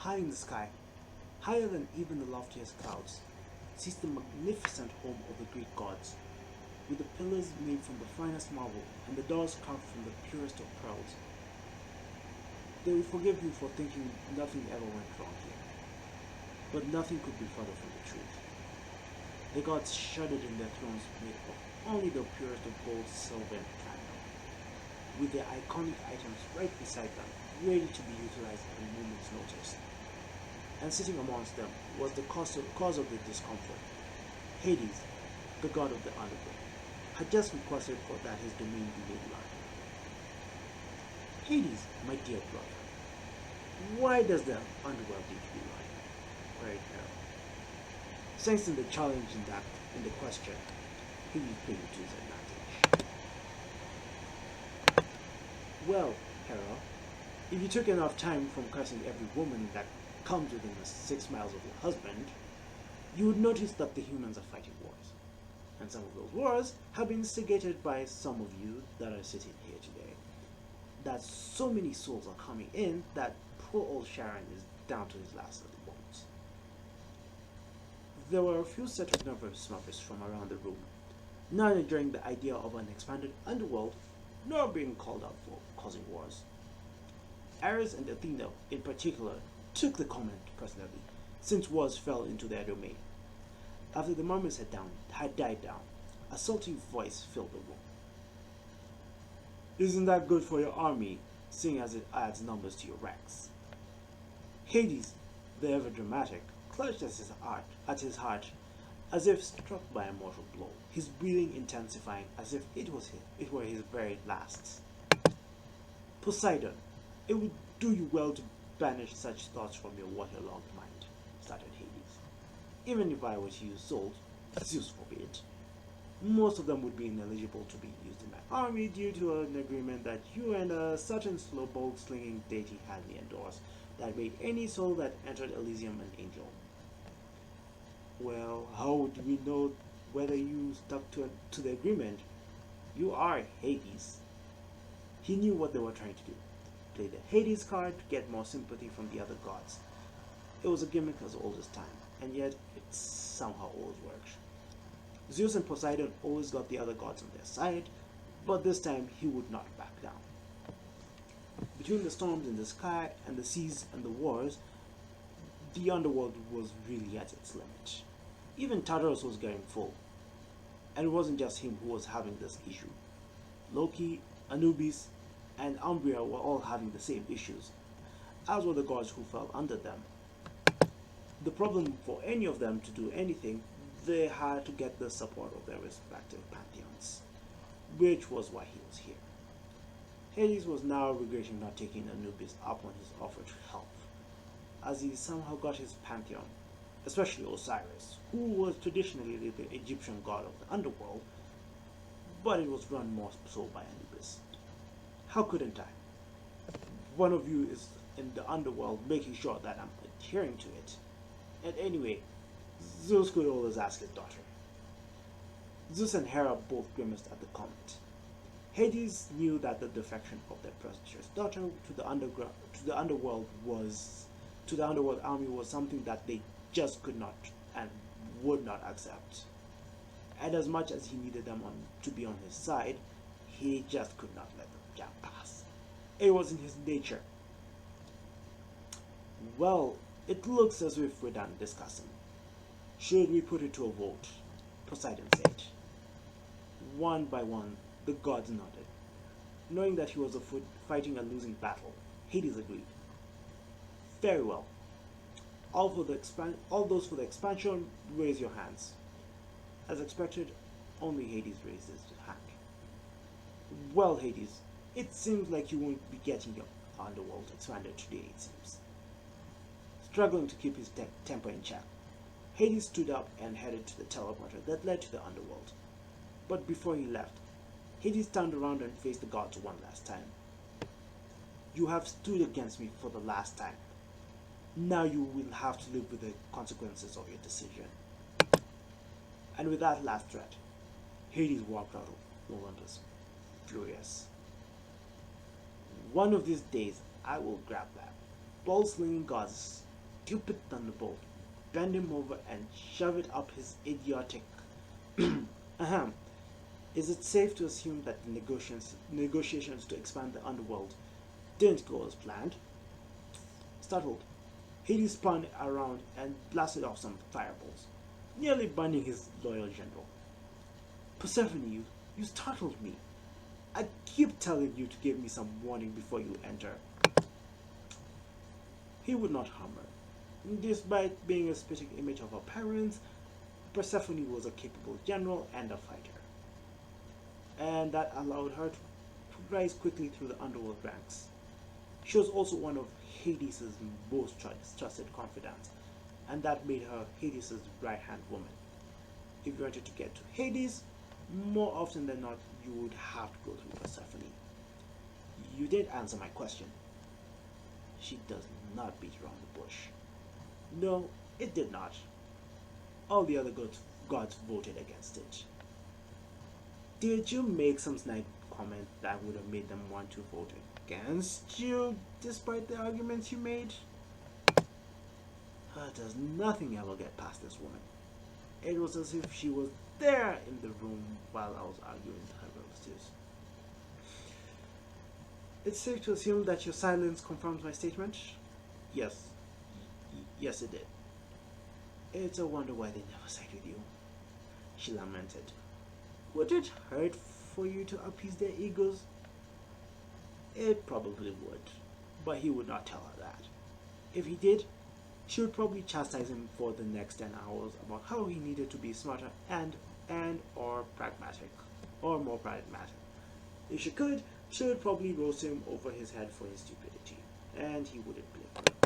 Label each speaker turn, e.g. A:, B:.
A: high in the sky, higher than even the loftiest clouds, sits the magnificent home of the Greek gods, with the pillars made from the finest marble and the doors carved from the purest of pearls. They will forgive you for thinking nothing ever went wrong here, but nothing could be further from the truth. The gods shuddered in their thrones made of only the purest of gold, silver, and platinum, with their iconic items right beside them, ready to be utilized at a moment's notice. And sitting amongst them was the cause of the discomfort. Hades, the god of the underworld, had just requested for that his domain be made larger. Hades, my dear brother, why does the underworld need to be larger? Queried Hera. Sensing the challenge in the question, Hades played to his advantage. Well, Hera, if you took enough time from cursing every woman that comes within 6 miles of your husband, you would notice that the humans are fighting wars. And some of those wars have been instigated by some of you that are sitting here today. That so many souls are coming in that poor old Sharon is down to his last little bones. There were a few set of nervous snuffers from around the room, not enjoying the idea of an expanded underworld, nor being called out for causing wars. Ares and Athena, in particular, took the comment personally, since wars fell into their domain. After the murmurs had died down, a salty voice filled the room. Isn't that good for your army, seeing as it adds numbers to your ranks? Hades, the ever-dramatic, clutched at his heart, as if struck by a mortal blow, his breathing intensifying as if it were his very last. Poseidon, it would do you well to banish such thoughts from your waterlogged mind, started Hades. Even if I were to use salt, Zeus forbid, most of them would be ineligible to be used in my army due to an agreement that you and a certain slow bolt slinging deity had me endorse that made any soul that entered Elysium an angel. Well, how would we know whether you stuck to the agreement? You are Hades. He knew what they were trying to do. Play the Hades card to get more sympathy from the other gods. It was a gimmick as old as time, and yet it somehow always worked. Zeus and Poseidon always got the other gods on their side, but this time he would not back down. Between the storms in the sky and the seas and the wars, the underworld was really at its limit. Even Tartarus was getting full. And it wasn't just him who was having this issue. Loki, Anubis, and Umbria were all having the same issues, as were the gods who fell under them. The problem for any of them to do anything, they had to get the support of their respective pantheons, which was why he was here. Hades was now regretting not taking Anubis up on his offer to help, as he somehow got his pantheon, especially Osiris, who was traditionally the Egyptian god of the underworld, but it was run more so by Anubis. How couldn't I? One of you is in the underworld making sure that I'm adhering to it. And anyway, Zeus could always ask his daughter. Zeus and Hera both grimaced at the comment. Hades knew that the defection of their precious daughter to the underworld army was something that they just could not and would not accept. And as much as he needed them to be on his side, he just could not let the jab pass. It was in his nature. Well, it looks as if we're done discussing. Should we put it to a vote? Poseidon said. One by one, the gods nodded. Knowing that he was afoot fighting a losing battle, Hades agreed. Very well. All those for the expansion, raise your hands. As expected, only Hades raised his hand. Well, Hades, it seems like you won't be getting your underworld expanded today, it seems. Struggling to keep his temper in check, Hades stood up and headed to the teleporter that led to the underworld. But before he left, Hades turned around and faced the gods one last time. You have stood against me for the last time. Now you will have to live with the consequences of your decision. And with that last threat, Hades walked out of Olympus, furious. One of these days, I will grab that ball-slinging goddess stupid thunderbolt, bend him over, and shove it up his idiotic. Ahem. Is it safe to assume that the negotiations to expand the underworld didn't go as planned? Startled, Hades spun around and blasted off some fireballs, nearly burning his loyal general. Persephone, you startled me. I keep telling you to give me some warning before you enter. He would not harm her. Despite being a spitting image of her parents, Persephone was a capable general and a fighter, and that allowed her to rise quickly through the underworld ranks. She was also one of Hades' most trusted confidants, and that made her Hades' right-hand woman. If you wanted to get to Hades, more often than not, you would have to go through Persephone. You did answer my question. She does not beat around the bush. No, it did not. All the other gods voted against it. Did you make some snide comment that would have made them want to vote against you, despite the arguments you made? Does nothing ever get past this woman? It was as if she was there in the room while I was arguing with her relatives. It's safe to assume that your silence confirms my statement? Yes. Yes, it did. It's a wonder why they never side with you, she lamented. Would it hurt for you to appease their egos? It probably would, but he would not tell her that. If he did, she would probably chastise him for the next 10 hours about how he needed to be smarter and or pragmatic, or more pragmatic. If she could, she would probably roast him over his head for his stupidity, and he wouldn't blame her.